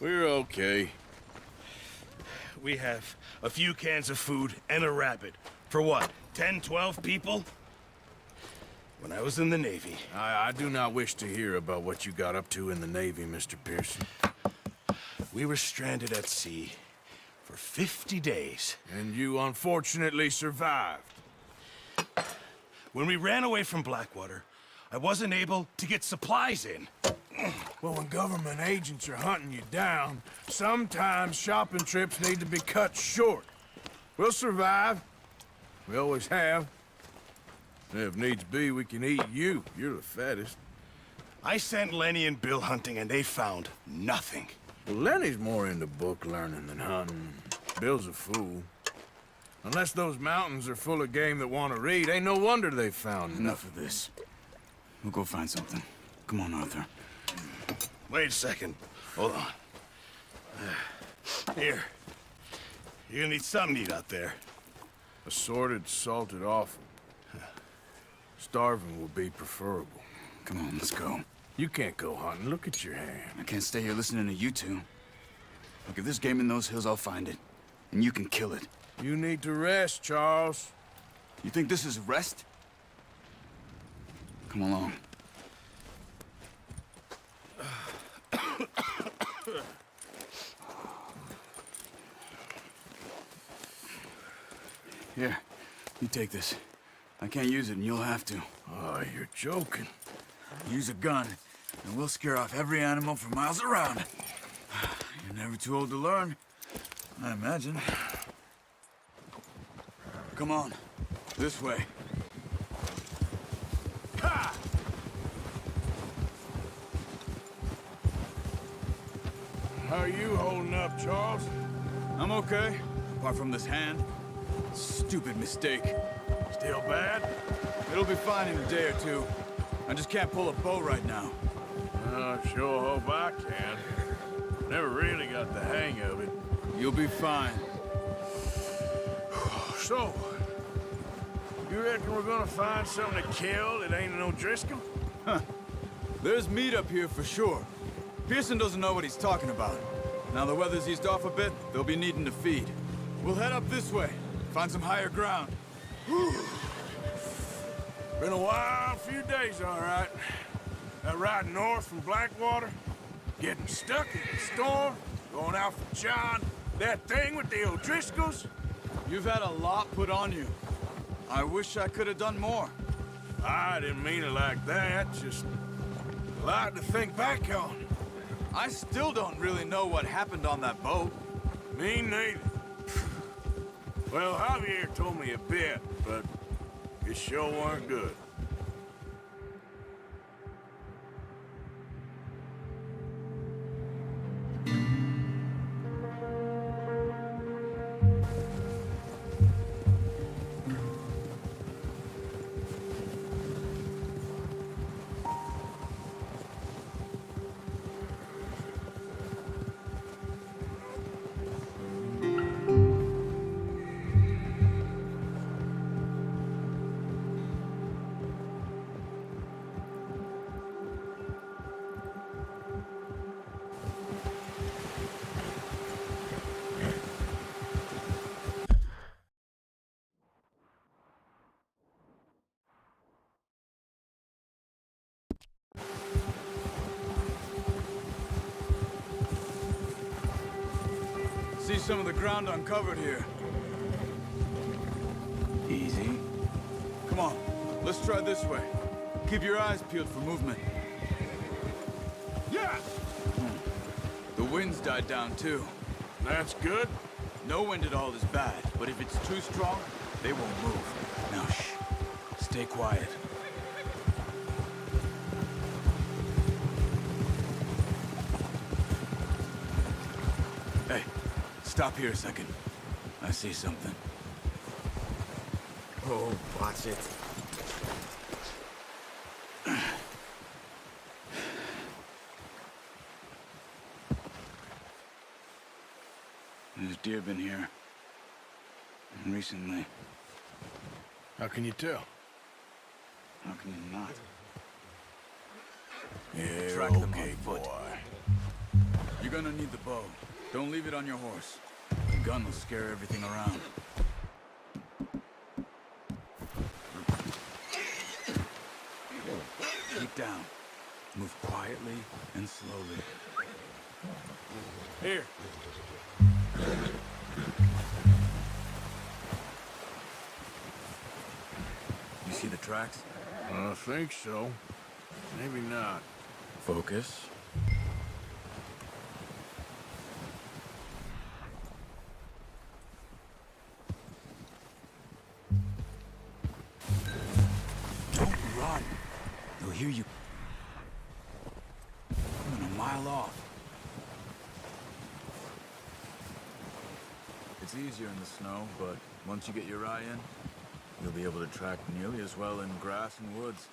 We're okay. We have a few cans of food and a rabbit. For what, 10, 12 people? When I was in the Navy... I do not wish to hear about what you got up to in the Navy, Mr. Pearson. We were stranded at sea for 50 days. And you unfortunately survived. When we ran away from Blackwater, I wasn't able to get supplies in. Well, when government agents are hunting you down, sometimes shopping trips need to be cut short. We'll survive. We always have. And if needs be, we can eat you. You're the fattest. I sent Lenny and Bill hunting, and they found nothing. Well, Lenny's more into book learning than hunting. Bill's a fool. Unless those mountains are full of game that want to read, ain't no wonder they found Enough of this. We'll go find something. Come on, Arthur. Wait a second. Hold on. Here. You're gonna need something to eat out there. Assorted, salted offal. Starving will be preferable. Come on, let's go. You can't go hunting. Look at your hand. I can't stay here listening to you two. Look, if there's game in those hills, I'll find it. And you can kill it. You need to rest, Charles. You think this is rest? Come along. Here, you take this. I can't use it, and you'll have to. Oh, you're joking. Use a gun, and we'll scare off every animal for miles around. You're never too old to learn, I imagine. Come on, this way. Ha! How are you holding up, Charles? I'm okay, apart from this hand. Stupid mistake. Still bad? It'll be fine in a day or two. I just can't pull a bow right now. I sure hope I can. Never really got the hang of it. You'll be fine. So, you reckon we're gonna find something to kill that ain't no Driscoll? There's meat up here for sure. Pearson doesn't know what he's talking about. Now the weather's eased off a bit, they'll be needing to feed. We'll head up this way, find some higher ground. Been a wild few days, all right. That ride north from Blackwater, getting stuck in the storm, going out for John, that thing with the O'Driscolls. You've had a lot put on you. I wish I could have done more. I didn't mean it like that, just a lot to think back on. I still don't really know what happened on that boat. Me neither. Well, Javier told me a bit, but it sure weren't good. See some of the ground uncovered here. Easy. Come on, let's try this way. Keep your eyes peeled for movement. Yeah! The wind's died down too. That's good. No wind at all is bad, but if it's too strong, they won't move. Now shh. Stay quiet. Hey, stop here a second. I see something. Oh, watch it. There's deer been here. Recently. How can you tell? How can you not? Yeah, Track them okay, on foot. boy. You gonna need the bow. Don't leave it on your horse. The gun will scare everything around. Keep down. Move quietly and slowly. Here. You see the tracks? I think so. Maybe not. Focus. Don't run. They'll hear you coming a mile off. It's easier in the snow, but once you get your eye in, you'll be able to track nearly as well in grass and woods.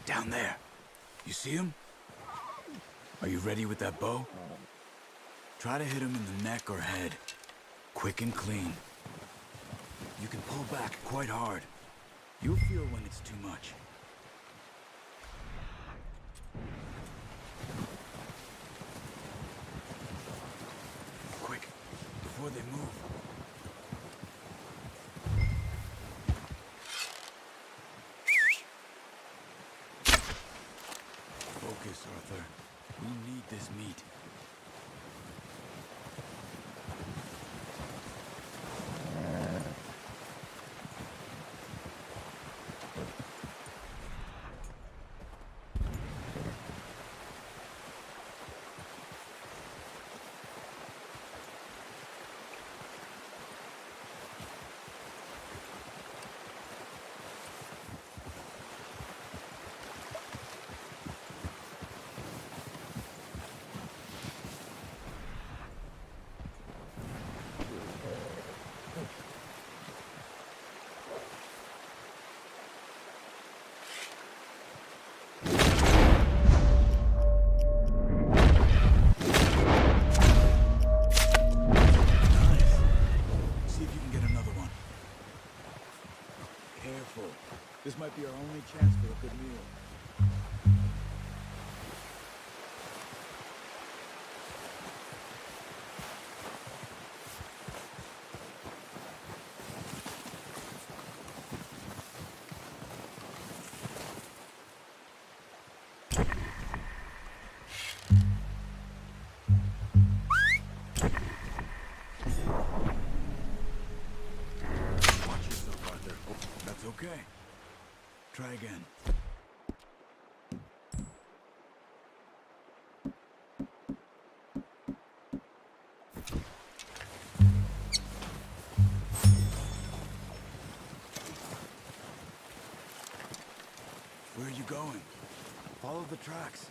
Down there. You see him? Are you ready with that bow? Try to hit him in the neck or head. Quick and clean. You can pull back quite hard. You'll feel when it's too much. Quick, before they move. Focus, Arthur. We need this meat. This might be our only chance for a good meal. Watch yourself, Arthur. Oh, that's okay. Try again. Where are you going? Follow the tracks.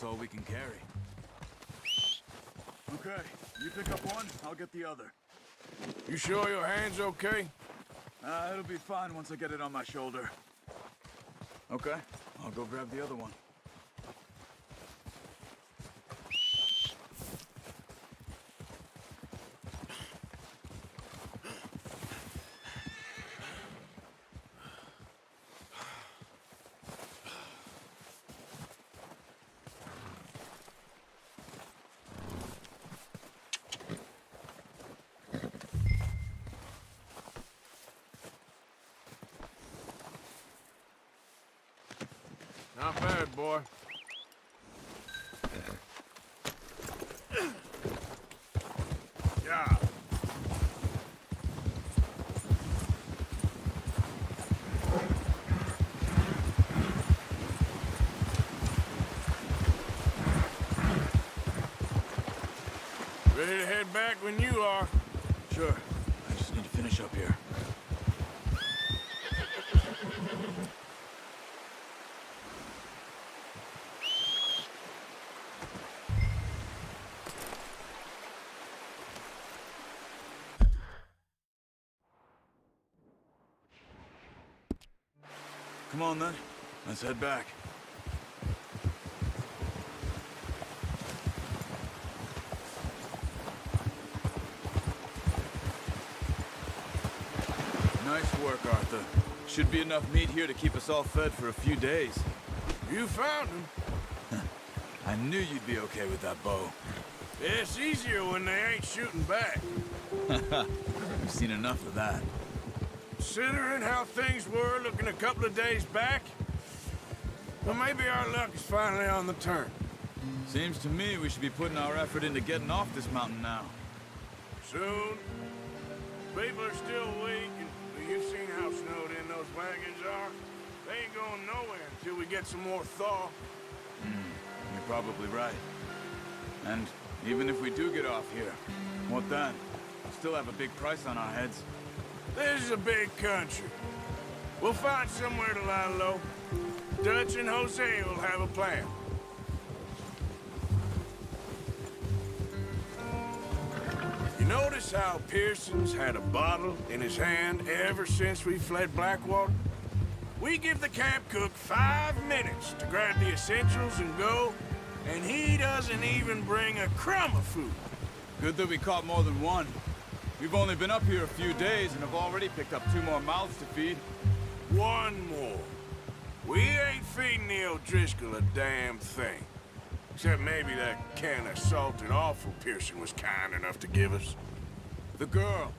all we can carry. Okay, you pick up one, I'll get the other. You sure your hand's okay? It'll be fine once I get it on my shoulder. Okay, I'll go grab the other one. Not bad, boy. Yeah. Ready to head back when you are. Sure, I just need to finish up here. Come on, then. Let's head back. Nice work, Arthur. Should be enough meat here to keep us all fed for a few days. You found him. I knew you'd be okay with that bow. It's easier when they ain't shooting back. We've seen enough of that. Considering how things were looking a couple of days back, well, maybe our luck is finally on the turn. Seems to me we should be putting our effort into getting off this mountain now. Soon. People are still weak, and you've seen how snowed in those wagons are. They ain't going nowhere until we get some more thaw. You're probably right. And even if we do get off here, what then? We'll still have a big price on our heads. This is a big country. We'll find somewhere to lie low. Dutch and Jose will have a plan. You notice how Pearson's had a bottle in his hand ever since we fled Blackwater? We give the camp cook 5 minutes to grab the essentials and go, and he doesn't even bring a crumb of food. Good that we caught more than one. We've only been up here a few days and have already picked up 2 more mouths to feed. One more. We ain't feeding the O'Driscoll a damn thing. Except maybe that can of salted offal Pearson was kind enough to give us. The girl,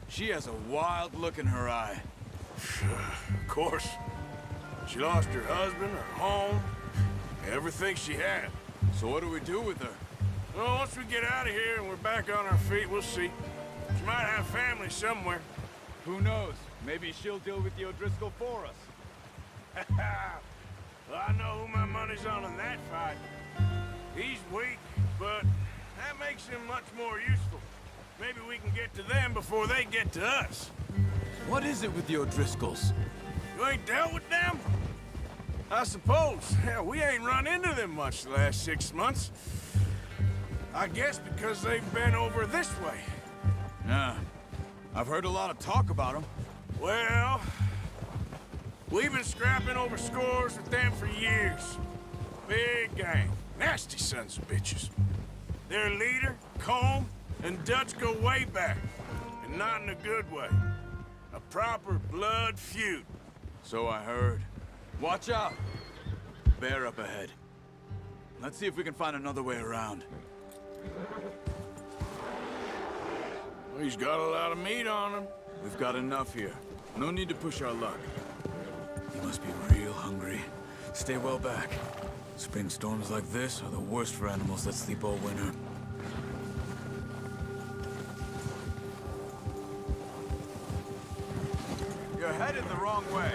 she has a wild look in her eye. Of course. She lost her husband, her home, everything she had. So what do we do with her? Well, once we get out of here and we're back on our feet, we'll see. She might have family somewhere. Who knows? Maybe she'll deal with the O'Driscoll for us. Well, I know who my money's on in that fight. He's weak, but that makes him much more useful. Maybe we can get to them before they get to us. What is it with the O'Driscolls? You ain't dealt with them? I suppose. Hell, we ain't run into them much the last 6 months. I guess because they've been over this way. Nah. I've heard a lot of talk about them. Well, we've been scrapping over scores with them for years. Big gang. Nasty sons of bitches. Their leader, Colm, and Dutch go way back. And not in a good way. A proper blood feud. So I heard. Watch out! Bear up ahead. Let's see if we can find another way around. Well, he's got a lot of meat on him. We've got enough here. No need to push our luck. He must be real hungry. Stay well back. Spring storms like this are the worst for animals that sleep all winter. You're headed the wrong way.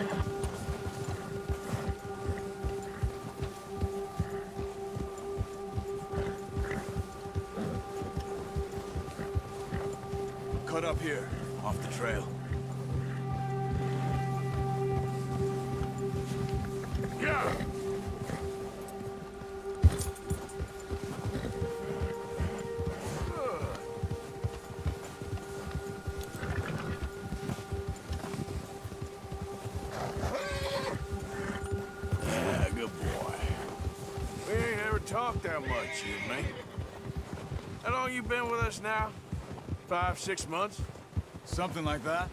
Cut up here, off the trail. Yeah! talk that much, you and me. How long you been with us now? 5, 6 months? Something like that?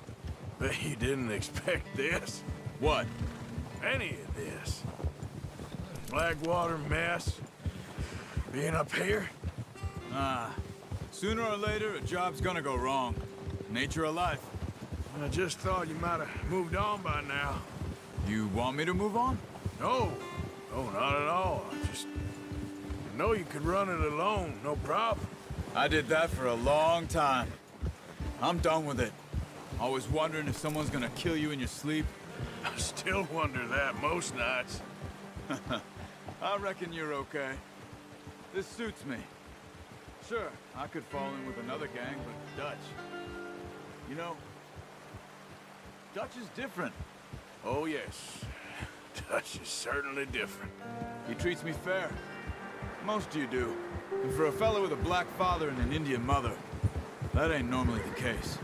Bet you didn't expect this. What? Any of this. Blackwater mess. Being up here? Sooner or later, a job's gonna go wrong. Nature of life. I just thought you might have moved on by now. You want me to move on? No. No, not at all. I know you could run it alone, no problem. I did that for a long time. I'm done with it. Always wondering if someone's gonna kill you in your sleep. I still wonder that most nights. I reckon you're okay. This suits me. Sure, I could fall in with another gang, but Dutch... You know, Dutch is different. Oh, yes. Dutch is certainly different. He treats me fair. Most of you do. And for a fellow with a black father and an Indian mother, that ain't normally the case.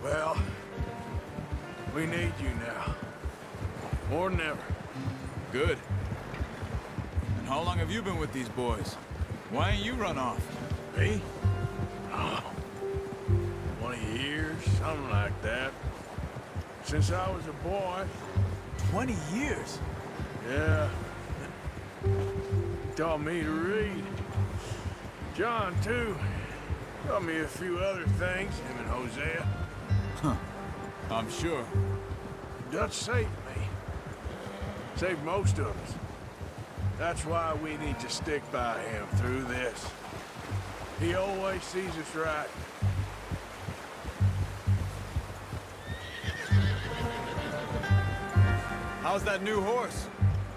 Well, we need you now. More than ever. Good. And how long have you been with these boys? Why ain't you run off? Me? Oh, 20 years, something like that. Since I was a boy. 20 years? Yeah. He taught me to read. John, too. Taught me a few other things, him and Hosea. I'm sure. Dutch saved me. Saved most of us. That's why we need to stick by him through this. He always sees us right. How's that new horse?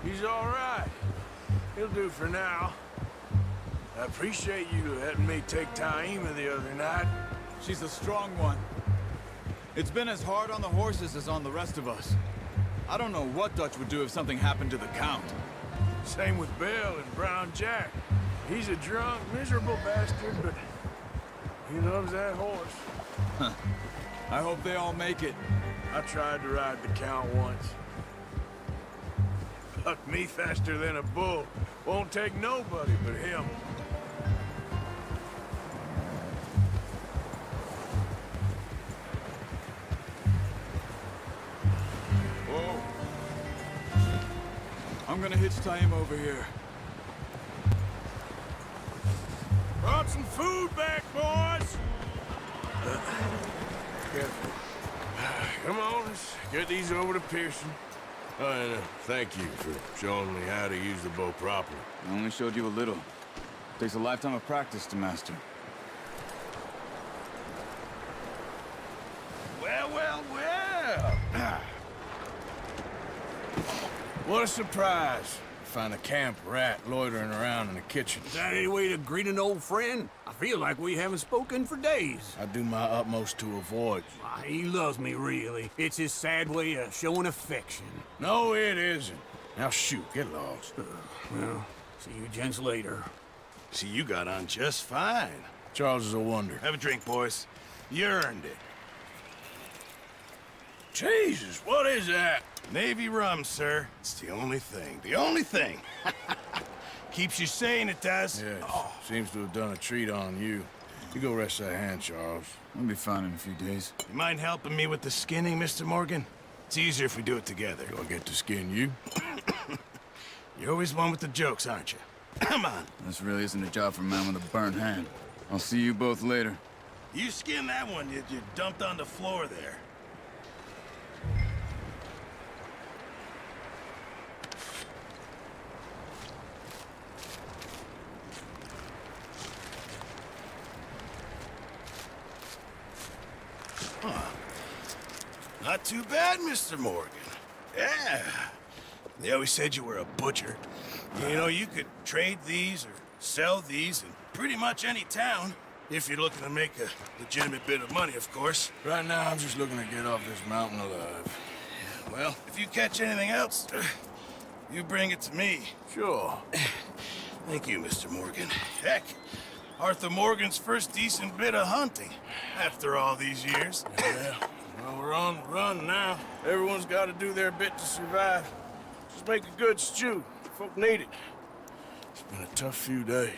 He's all right. He'll do for now. I appreciate you letting me take Taima the other night. She's a strong one. It's been as hard on the horses as on the rest of us. I don't know what Dutch would do if something happened to the Count. Same with Bill and Brown Jack. He's a drunk, miserable bastard, but he loves that horse. I hope they all make it. I tried to ride the Count once. Bucked me faster than a bull. Won't take nobody but him. Whoa. I'm gonna hitch Taima over here. Brought some food back, boys! Careful. Come on, let's get these over to Pearson. Oh, and thank you for showing me how to use the bow properly. I only showed you a little. Takes a lifetime of practice to master. Well, well, well! What a surprise. Find a camp rat loitering around in the kitchen. Is that any way to greet an old friend? I feel like we haven't spoken for days. I do my utmost to avoid you. Why, he loves me, really. It's his sad way of showing affection. No, it isn't. Now shoot, get lost. Well, see you gents later. See, you got on just fine. Charles is a wonder. Have a drink, boys. You earned it. Jesus, what is that? Navy rum, sir. It's the only thing. The only thing. Keeps you sane, it does. Yes, seems to have done a treat on you. You go rest that hand, Charles. I'll be fine in a few days. You mind helping me with the skinning, Mr. Morgan? It's easier if we do it together. Do I get to skin you? You're always one with the jokes, aren't you? Come on. This really isn't a job for a man with a burnt hand. I'll see you both later. You skinned that one you dumped on the floor there. Not too bad, Mr. Morgan. Yeah. They always said you were a butcher. You know, you could trade these or sell these in pretty much any town. If you're looking to make a legitimate bit of money, of course. Right now, I'm just looking to get off this mountain alive. Well, if you catch anything else, you bring it to me. Sure. Thank you, Mr. Morgan. Heck, Arthur Morgan's first decent bit of hunting after all these years. Yeah. Well, we're on the run now. Everyone's got to do their bit to survive. Just make a good stew. Folk need it. It's been a tough few days.